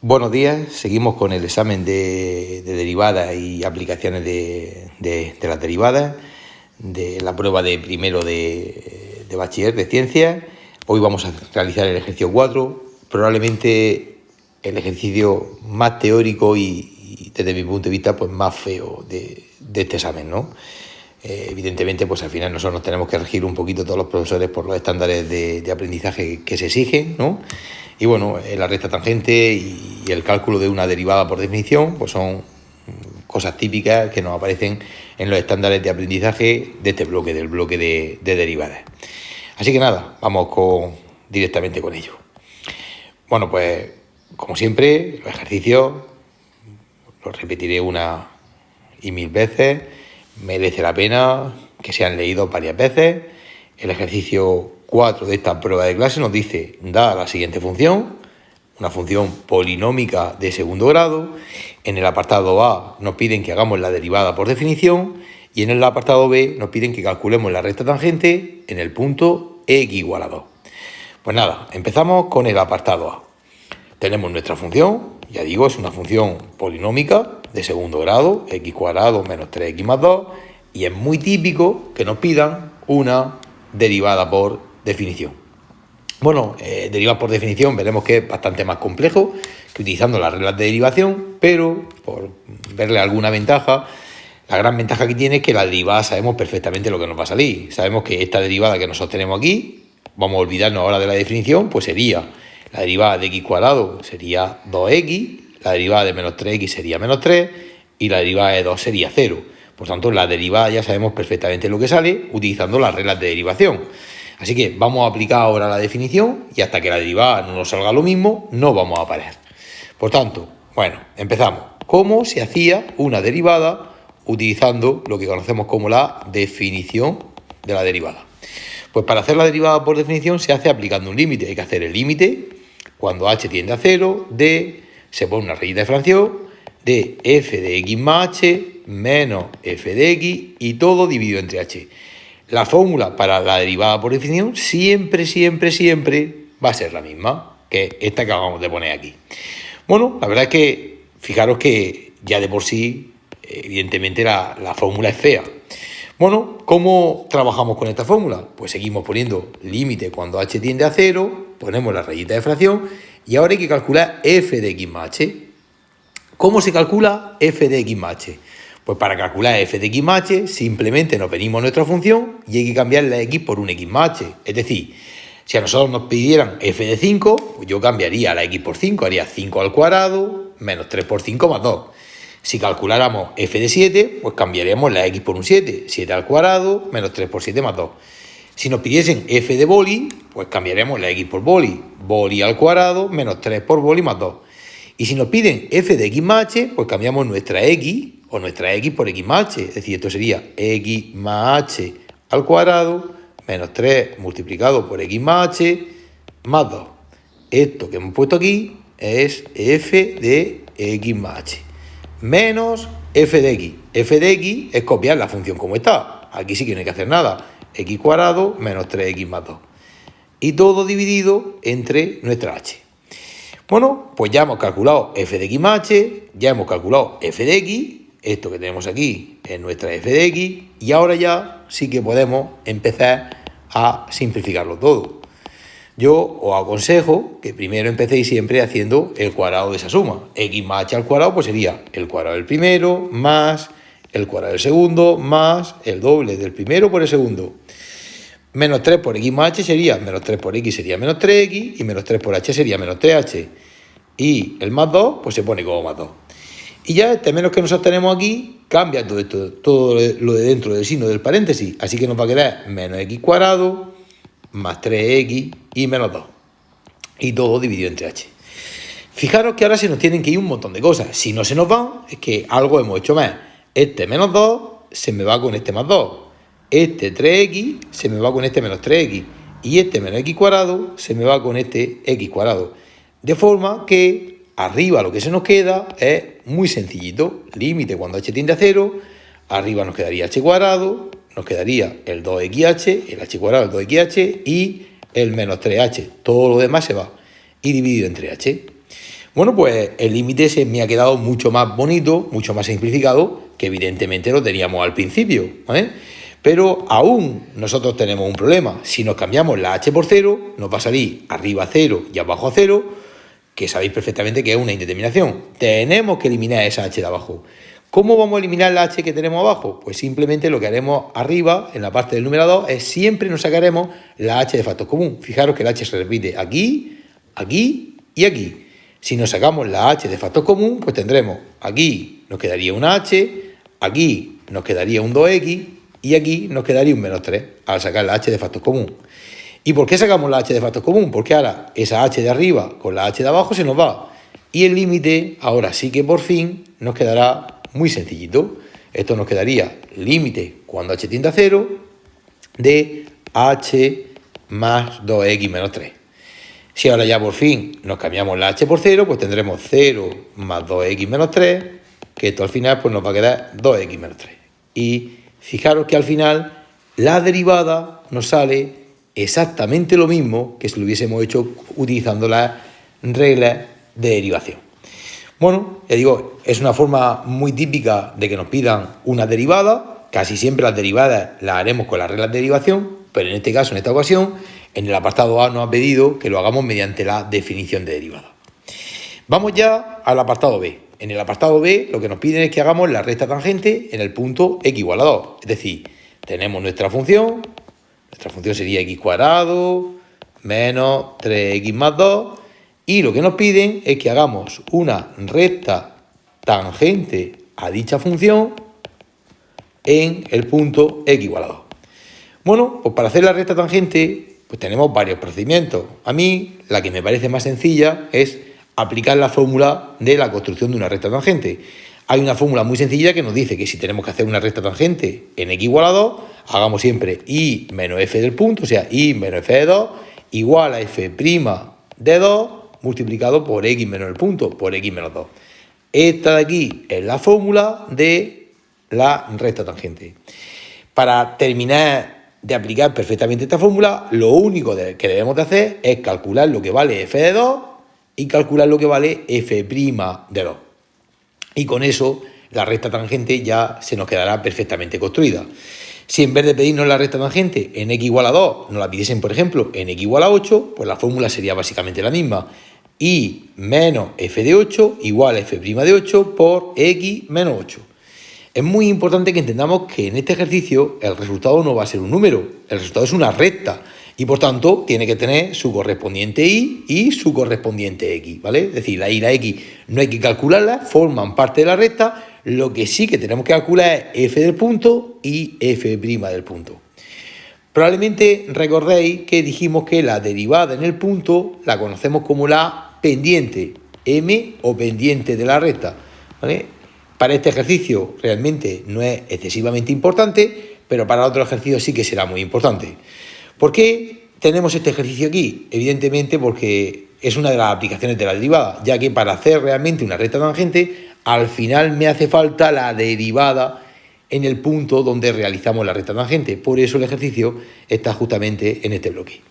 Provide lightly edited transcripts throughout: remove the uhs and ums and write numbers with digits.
Buenos días, seguimos con el examen de derivadas y aplicaciones de las derivadas, de la prueba de primero de bachiller de ciencias. Hoy vamos a realizar el ejercicio 4, probablemente el ejercicio más teórico y desde mi punto de vista pues más feo de este examen, ¿no? Evidentemente, pues al final nosotros nos tenemos que regir un poquito todos los profesores por los estándares de aprendizaje que se exigen, ¿no? Y bueno, la recta tangente y el cálculo de una derivada por definición, pues son cosas típicas que nos aparecen en los estándares de aprendizaje de este bloque, del bloque de derivadas. Así que nada, vamos directamente con ello. Bueno, pues como siempre, los ejercicios los repetiré una y mil veces. Merece la pena que sean leídos varias veces. El ejercicio 4 de esta prueba de clase nos dice: da la siguiente función, una función polinómica de segundo grado. En el apartado A nos piden que hagamos la derivada por definición y en el apartado B nos piden que calculemos la recta tangente en el punto x igual a 2. Pues nada, empezamos con el apartado A. Tenemos nuestra función, ya digo, es una función polinómica de segundo grado, x cuadrado menos 3x más 2, y es muy típico que nos pidan una derivada por definición. Bueno, derivada por definición veremos que es bastante más complejo que utilizando las reglas de derivación, pero por verle alguna ventaja, la gran ventaja que tiene es que la derivada sabemos perfectamente lo que nos va a salir. Sabemos que esta derivada que nosotros tenemos aquí, vamos a olvidarnos ahora de la definición, pues sería la derivada de x cuadrado sería 2x, la derivada de menos 3x sería menos 3 y la derivada de 2 sería 0. Por tanto, la derivada ya sabemos perfectamente lo que sale utilizando las reglas de derivación. Así que vamos a aplicar ahora la definición y hasta que la derivada no nos salga lo mismo, no vamos a parar. Por tanto, bueno, empezamos. ¿Cómo se hacía una derivada utilizando lo que conocemos como la definición de la derivada? Pues para hacer la derivada por definición se hace aplicando un límite. Hay que hacer el límite cuando h tiende a 0 de, se pone una rayita de fracción, de f de x más h menos f de x y todo dividido entre h. La fórmula para la derivada por definición siempre va a ser la misma que esta que acabamos de poner aquí. Bueno, la verdad es que fijaros que ya de por sí, evidentemente la fórmula es fea. Bueno, ¿cómo trabajamos con esta fórmula? Pues seguimos poniendo límite cuando h tiende a 0, ponemos la rayita de fracción y ahora hay que calcular f de x más h. ¿Cómo se calcula f de x más h? Pues para calcular f de x más h simplemente nos venimos a nuestra función y hay que cambiar la x por un x más h. Es decir, si a nosotros nos pidieran f de 5, pues yo cambiaría la x por 5, haría 5 al cuadrado menos 3 por 5 más 2. Si calculáramos f de 7, pues cambiaríamos la x por un 7, 7 al cuadrado menos 3 por 7 más 2. Si nos pidiesen f de boli, pues cambiaríamos la x por boli, boli al cuadrado menos 3 por boli más 2. Y si nos piden f de x más h, pues cambiamos nuestra x o nuestra x por x más h. Es decir, esto sería x más h al cuadrado menos 3 multiplicado por x más h más 2. Esto que hemos puesto aquí es f de x más h. Menos f de x. F de x es copiar la función como está. Aquí sí que no hay que hacer nada. X cuadrado menos 3x más 2. Y todo dividido entre nuestra h. Bueno, pues ya hemos calculado f de x más h, ya hemos calculado f de x. Esto que tenemos aquí es nuestra f de x. Y ahora ya sí que podemos empezar a simplificarlo todo. Yo os aconsejo que primero empecéis siempre haciendo el cuadrado de esa suma. X más h al cuadrado pues sería el cuadrado del primero más el cuadrado del segundo más el doble del primero por el segundo. Menos 3 por x más h sería menos 3 por x sería menos 3x y menos 3 por h sería menos 3h. Y el más 2 pues se pone como más 2. Y ya este menos que nosotros tenemos aquí cambia todo esto, todo lo de dentro del signo del paréntesis. Así que nos va a quedar menos x cuadrado más 3x y menos 2. Y todo dividido entre h. Fijaros que ahora se nos tienen que ir un montón de cosas. Si no se nos van, es que algo hemos hecho más. Este menos 2 se me va con este más 2. Este 3x se me va con este menos 3x. Y este menos x cuadrado se me va con este x cuadrado. De forma que arriba lo que se nos queda es muy sencillito. Límite cuando h tiende a 0. Arriba nos quedaría h cuadrado. Nos quedaría el 2xh, el h cuadrado, el 2xh y el menos 3h. Todo lo demás se va. Y dividido entre h. Bueno, pues el límite se me ha quedado mucho más bonito, mucho más simplificado, que evidentemente lo teníamos al principio, ¿vale? Pero aún nosotros tenemos un problema. Si nos cambiamos la h por 0, nos va a salir arriba 0 y abajo 0, que sabéis perfectamente que es una indeterminación. Tenemos que eliminar esa h de abajo. ¿Cómo vamos a eliminar la h que tenemos abajo? Pues simplemente lo que haremos arriba, en la parte del numerador, es siempre nos sacaremos la h de factor común. Fijaros que la h se repite aquí, aquí y aquí. Si nos sacamos la h de factor común, pues tendremos aquí nos quedaría una h, aquí nos quedaría un 2x y aquí nos quedaría un menos 3 al sacar la h de factor común. ¿Y por qué sacamos la h de factor común? Porque ahora esa h de arriba con la h de abajo se nos va. Y el límite, ahora sí que por fin, nos quedará muy sencillito. Esto nos quedaría límite cuando h tiende a 0 de h más 2x menos 3. Si ahora ya por fin nos cambiamos la h por 0, pues tendremos 0 más 2x menos 3, que esto al final pues nos va a quedar 2x menos 3. Y fijaros que al final la derivada nos sale exactamente lo mismo que si lo hubiésemos hecho utilizando las reglas de derivación. Bueno, ya digo, es una forma muy típica de que nos pidan una derivada. Casi siempre las derivadas las haremos con las reglas de derivación, pero en este caso, en esta ocasión, en el apartado A nos ha pedido que lo hagamos mediante la definición de derivada. Vamos ya al apartado B. En el apartado B lo que nos piden es que hagamos la recta tangente en el punto x igual a 2. Es decir, tenemos nuestra función sería x cuadrado menos 3x más 2, y lo que nos piden es que hagamos una recta tangente a dicha función en el punto x igual a 2. Bueno, pues para hacer la recta tangente pues tenemos varios procedimientos. A mí la que me parece más sencilla es aplicar la fórmula de la construcción de una recta tangente. Hay una fórmula muy sencilla que nos dice que si tenemos que hacer una recta tangente en x igual a 2, hagamos siempre y menos f del punto, o sea, y menos f de 2, igual a f' de 2 multiplicado por x menos el punto, por x menos 2. Esta de aquí es la fórmula de la recta tangente. Para terminar de aplicar perfectamente esta fórmula, lo único que debemos de hacer es calcular lo que vale f de 2 y calcular lo que vale f' de 2. Y con eso la recta tangente ya se nos quedará perfectamente construida. Si en vez de pedirnos la recta tangente en x igual a 2, nos la pidiesen, por ejemplo, en x igual a 8, pues la fórmula sería básicamente la misma. Y menos f de 8 igual a f' de 8 por x menos 8. Es muy importante que entendamos que en este ejercicio el resultado no va a ser un número, el resultado es una recta. Y por tanto tiene que tener su correspondiente y su correspondiente x, ¿vale? Es decir, la y y la x no hay que calcularlas, forman parte de la recta. Lo que sí que tenemos que calcular es f del punto y f' del punto. Probablemente recordéis que dijimos que la derivada en el punto la conocemos como la pendiente, m o pendiente de la recta, ¿vale? Para este ejercicio realmente no es excesivamente importante, pero para otro ejercicio sí que será muy importante. ¿Por qué tenemos este ejercicio aquí? Evidentemente porque es una de las aplicaciones de la derivada, ya que para hacer realmente una recta tangente, al final me hace falta la derivada en el punto donde realizamos la recta tangente. Por eso el ejercicio está justamente en este bloque.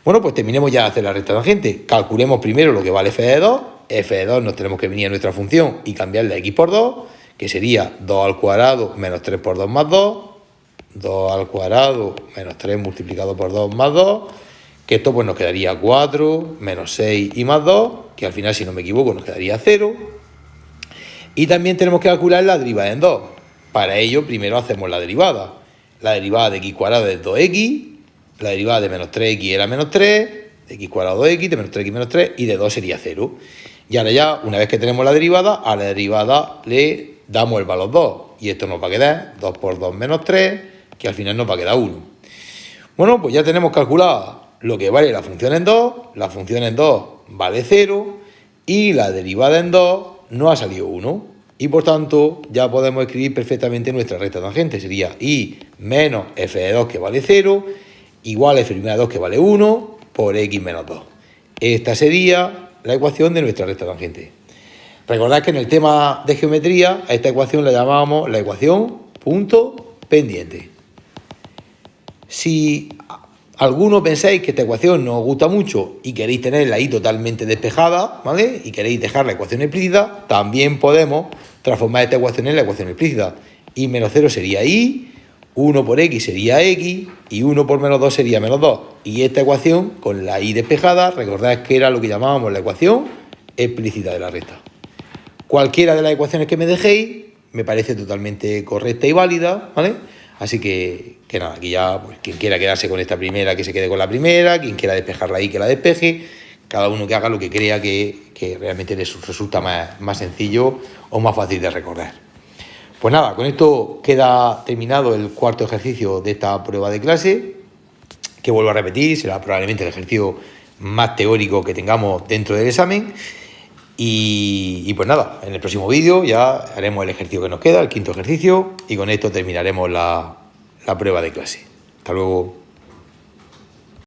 Bueno, pues terminemos ya de hacer la recta tangente. Calculemos primero lo que vale f de 2. F de 2 nos tenemos que venir a nuestra función y cambiarle a x por 2, que sería 2 al cuadrado menos 3 por 2 más 2. 2 al cuadrado menos 3 multiplicado por 2 más 2, que esto pues nos quedaría 4 menos 6 y más 2, que al final, si no me equivoco, nos quedaría 0. Y también tenemos que calcular la derivada en 2. Para ello, primero hacemos la derivada. La derivada de x cuadrado es 2x, la derivada de menos 3x era menos 3, de x cuadrado 2x, de menos 3x menos 3, y de 2 sería 0. Y ahora ya, una vez que tenemos la derivada, a la derivada le damos el valor 2. Y esto nos va a quedar 2 por 2 menos 3, que al final nos va a quedar 1. Bueno, pues ya tenemos calculada lo que vale la función en 2, la función en 2 vale 0, y la derivada en 2 nos ha salido 1. Y por tanto, ya podemos escribir perfectamente nuestra recta tangente. Sería y menos f de 2, que vale 0, igual a f' de 2, que vale 1, por x menos 2. Esta sería la ecuación de nuestra recta tangente. Recordad que en el tema de geometría a esta ecuación la llamábamos la ecuación punto pendiente. Si algunos pensáis que esta ecuación no os gusta mucho y queréis tenerla ahí totalmente despejada, ¿vale? Y queréis dejar la ecuación explícita, también podemos transformar esta ecuación en la ecuación explícita. Y menos 0 sería y, 1 por x sería x, y 1 por menos 2 sería menos 2. Y esta ecuación, con la y despejada, recordad que era lo que llamábamos la ecuación explícita de la recta. Cualquiera de las ecuaciones que me dejéis me parece totalmente correcta y válida, ¿vale? Así que nada, aquí ya, pues, quien quiera quedarse con esta primera, que se quede con la primera, quien quiera despejarla ahí, que la despeje, cada uno que haga lo que crea que realmente les resulta más sencillo o más fácil de recordar. Pues nada, con esto queda terminado el cuarto ejercicio de esta prueba de clase, que vuelvo a repetir, será probablemente el ejercicio más teórico que tengamos dentro del examen. Y pues nada, en el próximo vídeo ya haremos el ejercicio que nos queda, el quinto ejercicio, y con esto terminaremos la prueba de clase. Hasta luego.